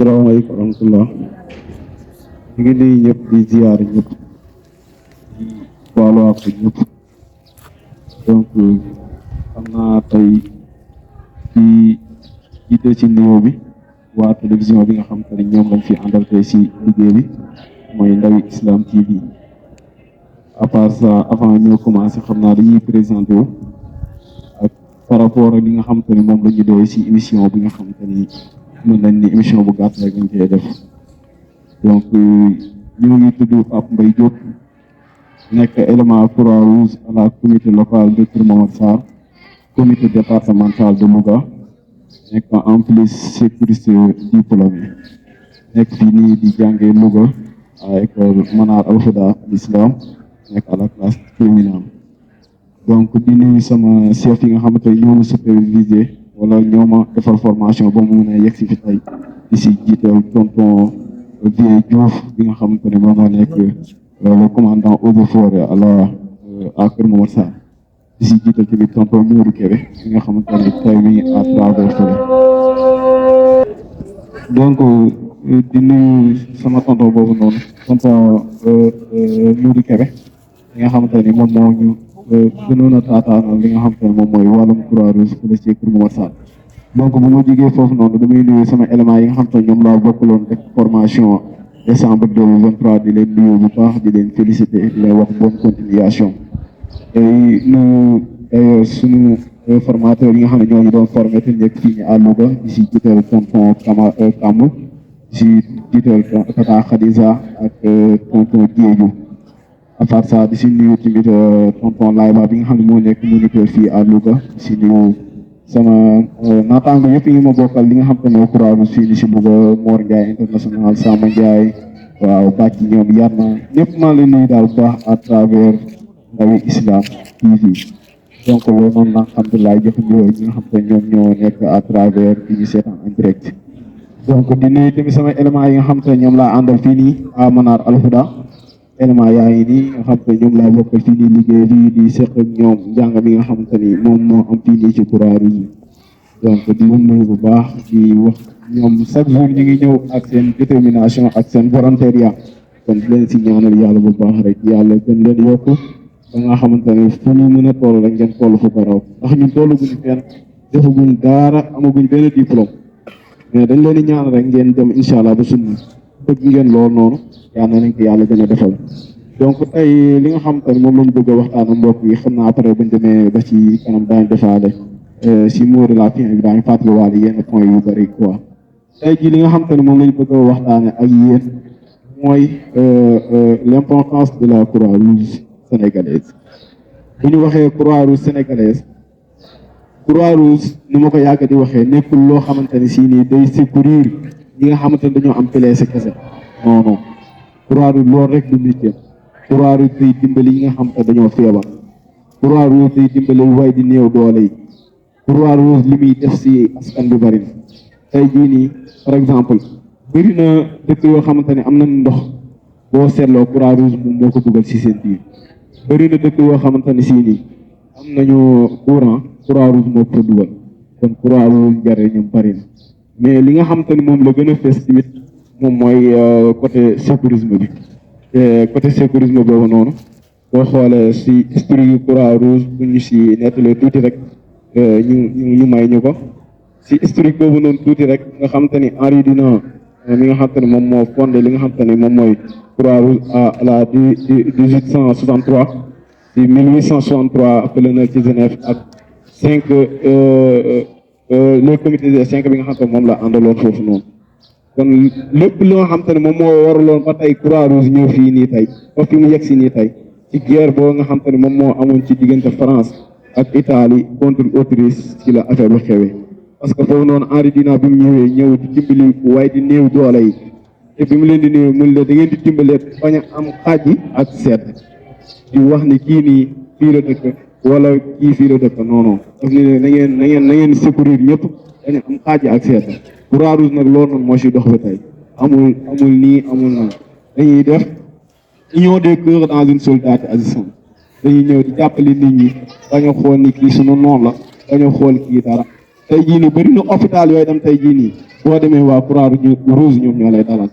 salaamaaleykum wa rahmatulah ñu ngi nuyu ñëpp di ziar ñëpp di baalu àq ñëpp donc xam naa tey di jiite ci nuyoo bi waa télévision bi nga xam te ne ñoom lañ fi àndal tey si liggéey bi mooy Ndawi Islam TV à part ça avant ñoo commencé xam naa dañuy présenté wu ak par rapport ak li nga xam te ne moom la ñu doy si émission bi nga xam te ni mën nañ ni émission bu gàtt rek lañ koy def donc ñu ngi tudd Pape Mbaye Diop nekk élément Croix-Rouge à la comité locale de Kër Momar Sarr comité départemental de Louga nekk en plus sécurité diplômé nekk fii nii di jàngee Louga à école Manar Al Huda l'Islam nekk à la classe terminale donc di nuyu sama chef yi nga xamante ne ñoo ma supervisé wala ñoo ma defal formation ba mu mën a yegg si fi tey di si jiital tonton Vieux Diouf bi nga xamante ne moom moo nekk le commandant eaux et forêts à Kër Momar Sarr di si jiital tamit tonton Mourou Kébé bi nga xamante ne tey mi ngi à travers fële donc di nuyu sama tonton boobu noonu tonton Mourou Kébé bi nga xamante ne moom moo ñu gënoon a taataanal li nga xamante ne moom mooy wàllum Croix-Rouge fële ci Kër Momar Sarr donc bu ma jógee foofu noonu damay nuyu sama éléments yi nga xamante ne ñoom laa bokkaloon def formation décembre 2023 di leen nuyu bu baax di leen féliciter di leen wax bonne continuation tey nu d'ailleurs suñu formateur yi nga xam ne ñoo ñu doon formé te nekk fii ñu à Louga di si jiital tonton Kamou di si jiital Tata Khadija ak tonton Diédhiou à part ça di si nuyu tamit tonton Layba bi nga xam ne moo nekk moniteur fii à Louga di si nuyu sama naataango yëpp yi ma bokkal li nga xam te ne Croix-Rouge fii ni si Louga Mor Ndiaye international Samba Ndiaye waaw bàcc ñoom yar na ñëpp maa leen nuyu daal bu baax à travers Ndawi Islam TV donc loolu noonu la alhamdulilah jëfandikoo ñi nga xam te ñoom ñoo nekk à travers di ñu seetaan en direct donc di nuyu tamit sama éléments yi nga xam te ñoom laa àndal fii nii à Manar Al Huda élément yaa ngi nii nga xam te ñoom laa bokkal fii nii liggéey fii di seq ak ñoom njàng mi nga xamante ni moom moo am fii nii ci Croix-Rouge donc di leen nuyu bu baax di wax ñoom chaque jour ñu ngi ñëw ak seen détermination ak seen volontariat kon di leen si ñaanal yàlla bu baax rek yàlla gën leen yokk ba nga xamante ne fu ñu mën a toll rek ngeen toll fu ko raw ndax ñun tollaguñu fenn defaguñ dara amaguñ benn diplôme mais dañ leen di ñaanal rek ngeen dem incha allah ba sunna bëgg ngeen lool noonu yàlla nañ ko yàlla gën a defal donc tey li nga xamante ne moom lañ bëgg a waxtaan mbokk yi xam naa après buñ demee ba ci kanam daañu defaale si mot de la fin bi daañu fàttaliwaale yenn point yu bëri quoi tey jii li nga xamante ne moom lañ bëgg a waxtaane ak yéen mooy l'importance de la Croix-Rouge sénégalaise bu ñu waxee Croix-Rouge sénégalaise Croix-Rouge ni ma ko yàgg di waxee nekkul loo xamante ne si nii day secourir ñi nga xamante ne dañoo am blessé kese non non Croix-Rouge loolu rek du métier Croix-Rouge day dimbali yi nga xam te dañoo feebar Croix-Rouge day dimbali way di néew doole yi Croix-Rouge li muy def si askan bi bari na tey jii nii par exemple bëri na dëkk yoo xamante ne am nañ ndox boo seetloo Croix-Rouge moom moo ko dugal si seen biir bëri na dëkk yoo xamante ne si nii am nañu courant Croix-Rouge moo ko dugal kon Croix-Rouge njariñam bari na mais li nga xamante ne moom la gën a fees tamit moom mooy côté sécurisme bi te côté sécurisme boobu noonu boo xoolee si historique Croix-Rouge bu ñu si nettalee tuuti rek ñu may ñu ko si historique boobu noonu tuuti rek nga xamante ni Henri Dunant mi nga xamante ne moom moo fondé li nga xamante ne moom mooy Croix-Rouge à la 1863 di 1863 fële na ci Genève ak 5 le comité des 5 bi nga xamante ne moom la àndaloon foofu noonu kon lépp loo xam te ne moom moo waraloon ba tey Croix-Rouge ñëw fii nii tey ba fi mu yegg si nii tey ci guerre boo nga xam te ne moom moo amoon ci diggante France ak Italie contre Autriche ci la affaire bi xewee parce que foofu noonu Henri Dunant bi mu ñëwee ñëw di dimbali waaye di néew doole yi te bi mu leen di néew mun leen da ngeen di dimbalee bañ a am xaaj ak sedd di wax ni kii nii fii la dëkk wala kii fii la dëkk non non daf ne na ngeen secourir ñëpp bañ a am xaaj ak sedd Croix-Rouge nag loolu noonu moo si dox ba tey amul nii amul na dañuy def union des cœurs dans une solidarité agissante dañuy ñëw di jàppale nit ñi bañ a xool ni kii sunu noonu la bañ a xool kii dara tey jii nii bëri na hôpital yooyu dem tey jii nii boo demee waa Croix-Rouge ñoom ñoo lay dalal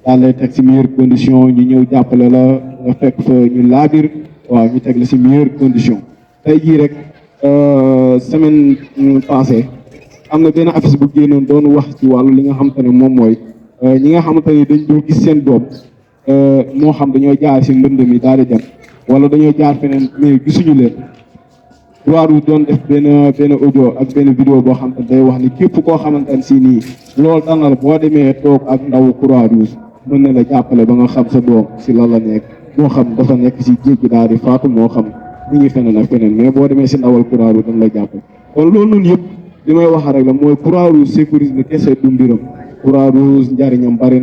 daal lay teg si meilleure condition ñu ñëw jàppale la nga fekk fa ñu laabir waaw ñu teg la si meilleure condition tey jii rek semaine passée am na benn affiche bu génnoon doon wax ci wàllu li nga xamante ne moom mooy ñi nga xamante ne dañ dul gis seen doom moo xam dañoo jaar si mbënd mi daal di dem wala dañoo jaar feneen mais gisuñu leen Croix-Rouge doon def benn audio ak benn vidéo boo xam te day wax ni képp koo xamante ne si nii loolu tànnal boo demee toog ak ndaw Croix-Rouge mën na la jàppale ba nga xam sa doom si lan la nekk moo xam dafa nekk si géej gi daal di faatu moo xam ñu ngi feneen ak feneen mais boo demee si ndawal Croix-Rouge dañ la jàppale kon loolu noonu yëpp li may wax rek la mooy Croix-Rouge sécurisme kese du mbiram Croix-Rouge njariñam bari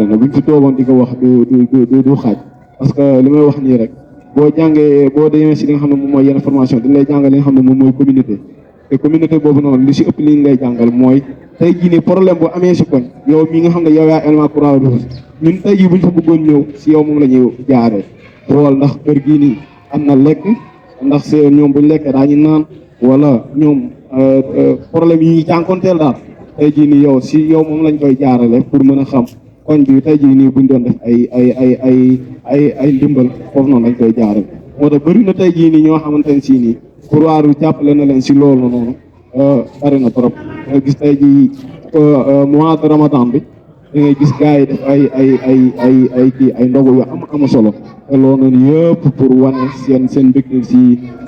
na buñ fi toogoon di ko wax du xaaj parce que li may wax nii rek boo jàngee boo demee si li nga xam ne moom mooy yenn formation dañ lay jàngal li nga xam ne moom mooy communauté te communauté boobu noonu li si ëpp li ñu lay jàngal mooy tey jii nii problème bu amee si koñ yow mi nga xam ne yow yaa élément Croix-Rouge ñun tey jii buñ fa bëggoon ñëw si yow moom la ñuy jaaree xool ndax kër gii nii am na lekk ndax si ñoom buñ lekkee daañu naan wala ñoom problème yi ñuy jànkonteel daal tey jii nii yow si yow moom lañ koy jaarale pour mën a xam koñ bi tey jii nii buñ doon def ay ndimbal foofu noonu lañ koy jaarale moo tax bëri na tey jii nii ñoo xamante ne si nii Croix-Rouge jàppale na leen si loolu noonu bari na trop nga gis tey jii mois de Ramadan bi da ngay gis gars yi def ay ndogu yu am solo te loolu noonu yëpp pour wane seen mbégte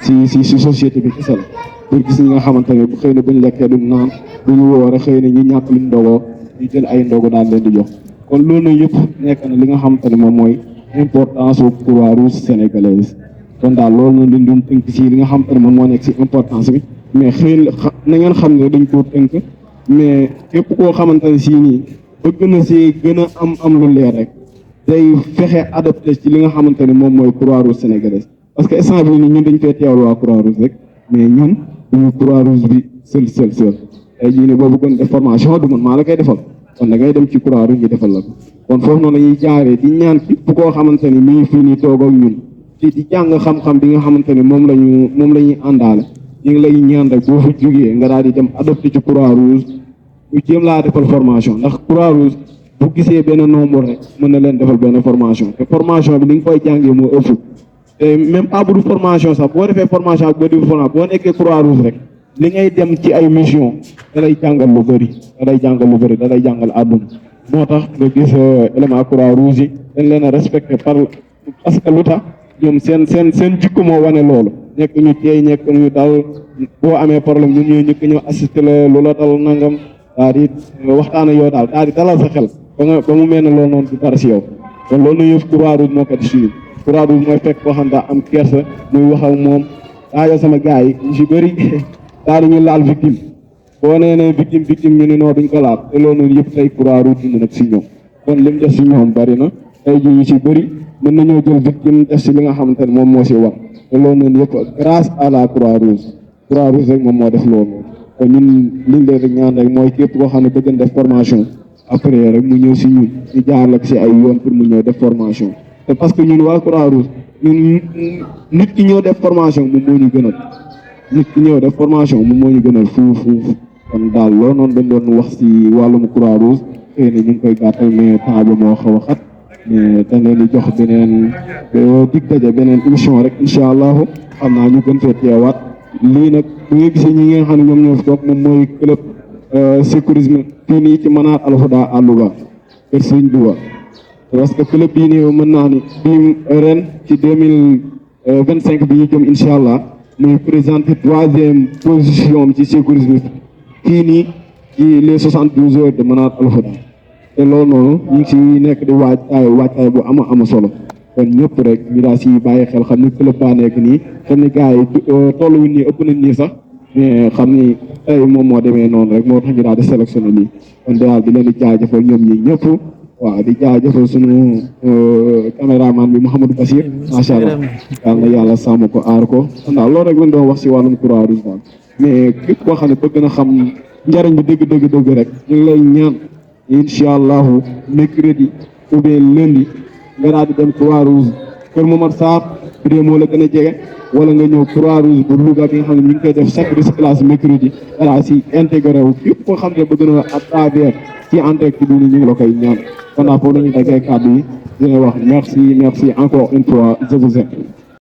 si société bi kese la pour gis ñi nga xamante ne xëy na buñ lekkee duñ naan duñu woore xëy na ñu ñàkk luñ ndogoo ñu jël ay ndogu daal leen di jox kon loolu nag yëpp nekk na li nga xamante ne moom mooy importance u Croix-Rouge sénégalaise kon daal loolu noonu dañ doon tënk si li nga xamante ne moom moo nekk si importance bi mais xëy na ngeen xam ne dañ koo tënk mais képp koo xamante ne si nii bëgg na si gën a am lu leer rek day fexe adapté ci li nga xamante ne moom mooy Croix-Rouge sénégalaise parce que instant bii nii ñun dañ fee teewal waa Croix-Rouge rek mais ñun duñu Croix-Rouge bi seul tey jii nii boo bëggoon def formation du man maa la koy defal kon da ngay dem ci Croix-Rouge ñu defal la ko kon foofu noonu la ñuy jaaree di ñaan képp koo xamante ni mi ngi fii nii toog ak ñun ci di jàng xam-xam bi nga xamante ne moom la ñuy àndaale ñu ngi lay ñaan rek boo fa jógee nga daal di dem adopté ci Croix-Rouge ñu jéem laa defal formation ndax Croix-Rouge bu gisee benn nombre rek mën na leen defal benn formation te formation bi ni nga koy jàngee moo ëpp te même pas bu du formation sax boo defee formation ak boo defee formation boo nekkee Croix-Rouge rek li ngay dem ci ay mission da lay jàngal lu bëri da lay jàngal àdduna moo tax nga gis élément Croix-Rouge yi dañ leen a respecté parce que lu tax ñoom seen jikko moo wane loolu nekk ñu teey nekk ñu dal boo amee problème ñun ñooy ñëkk ñëw assisté la lu la dal nangam daal di waxtaan ak yow daal di dalal sa xel ba mu mel ne loolu noonu du dara si yow kon loolu na yëf Croix-Rouge moo ko di suñu Croix-Rouge mooy fekk koo xam daa am kersa muy wax ak moom yow sama gars yi ñu si bëri daal di ñu laal victime boo nee ne victime ñu ne noo duñ ko laal te loolu noonu yëpp tey Croix-Rouge dund nag si ñoom kon lim def si ñoom bari na tey ji ñu si bëri mën nañoo jël victime def si li nga xamante ne moom moo si war te loolu noonu yëpp grâce à la Croix-Rouge rek moom moo def loolu kon ñun liñ leen rek ñaan rek mooy képp koo xam ne bëgg def formation après rek mu ñëw si ñun ñu jaar la si ay yoon pour mu ñëw def formation te parce que ñun waa Croix-Rouge ñun nit ki ñëw def formation moom moo ñu gënal nit ki ñëw def formation moom moo ñu gënal fuuf kon daal loolu noonu dañ doon wax si wàllum Croix-Rouge xëy na ñu ngi koy gàttal mais temps bi moo xaw a xat mais dañ leen di jox beneen dig daje beneen émission rek incha allahu xam naa ñu gën fee teewaat lii nag bu nga gisee ñi nga xam ne ñoom ñoo fi toog moom mooy club sécurisme fii nii ci Manar Al Huda à Louga kër Sëriñ Duwa parce que club bii nii mën naa ni bii ren ci 2025 bi ñu jëm incha allah muy présenté 3e position ci sécurisme fii nii ci les 72 heures de Manar Al Huda te loolu noonu ñu ngi si nekk di waajtaay bu ama solo kon ñëpp rek ñu daal si bàyyi xel xam ni club baa nekk nii xam ni gars yi tolluwuñ nii ëpp nañ nii sax mais xam ni tey moom moo demee noonu rek moo tax ñu daal di sélectionné lii kon daal di leen di jaajëfal ñoom ñi ñëpp waaw di jaajëfal sunu caméraman bi Mouhamadou Bassir macha allah yal na yàlla sàmm ko aar ko ndax loolu rek lañ doon wax si wàllum Croix-Rouge daal mais képp koo xam ne bëgg na xam njariñ bi dëgg rek ñu ngi lay ñaan incha allahu mercredi ou bien lundi nga daal di dem Croix-Rouge Kër Momar Sarr bu dee moo la gën a jege wala nga ñëw Croix-Rouge bu Louga bi nga xam ne ñu ngi koy def chaque recyclage mercredi voilà si intégré wu képp koo xam ne bëgg na à travers ci en direct bi ñu ngi la koy ñaan kon naa foofu la ñuy daggee kàddu yi dina wax merci encore une fois je vous aime